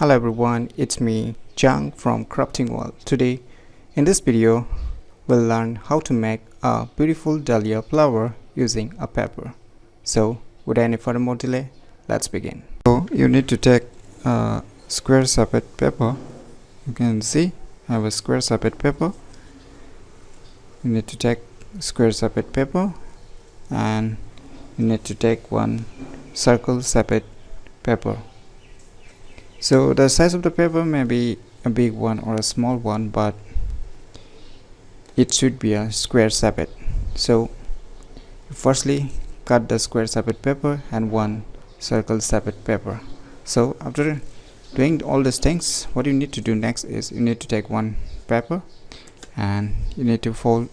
Hello everyone, it's me Jang from Crafting World. Today in this video we'll learn how to make a beautiful dahlia flower using a paper. So without any further more delay, let's begin. So you need to take a square shaped paper. You can see I have a square shaped paper. You need to take square shaped paper and you need to take one circle shaped paper. So the size of the paper may be a big one or a small one, but it should be a square shaped. So firstly cut the square shaped paper and one circle shaped paper. So after doing all these things, what you need to do next is you need to take one paper and you need to fold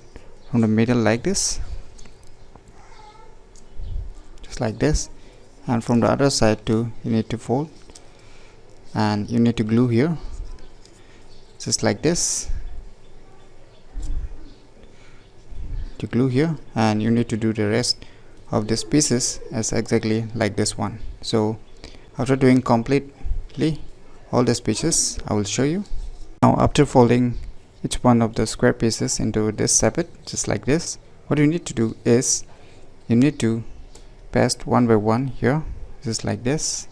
from the middle like this, just like this, and from the other side too you need to fold, and you need to glue here just like this, to glue here, and you need to do the rest of these pieces as exactly like this one. So after doing completely all these pieces, I will show you. Now after folding each one of the square pieces into this shape, just like this, what you need to do is you need to paste one by one here, just like this.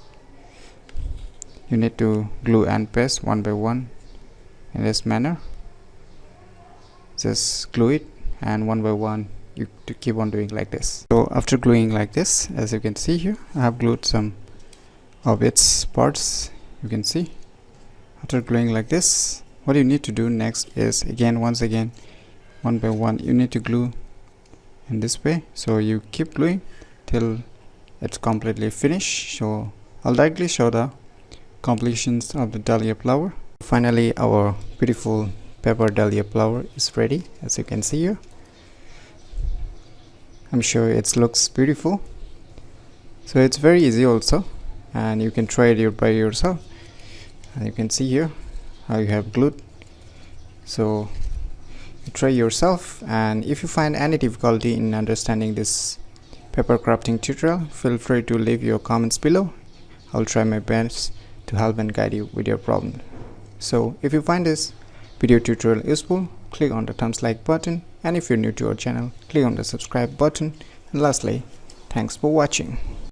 You need to glue and paste one by one in this manner. Just glue it, and one by one you to keep on doing like this. So after gluing like this, as you can see here, I have glued some of its parts. You can see after gluing like this, what you need to do next is once again one by one you need to glue in this way. So you keep gluing till it's completely finished. So I'll directly show the completions of the dahlia flower. Finally our beautiful paper dahlia flower is ready, as you can see here. I'm sure it looks beautiful. So it's very easy also, and you can try it by yourself. And you can see here how you have glued. So you try yourself, and if you find any difficulty in understanding this paper crafting tutorial, feel free to leave your comments below. I'll try my best to help and guide you with your problem. So if you find this video tutorial useful, click on the thumbs like button, and if you're new to our channel, click on the subscribe button. And lastly, thanks for watching.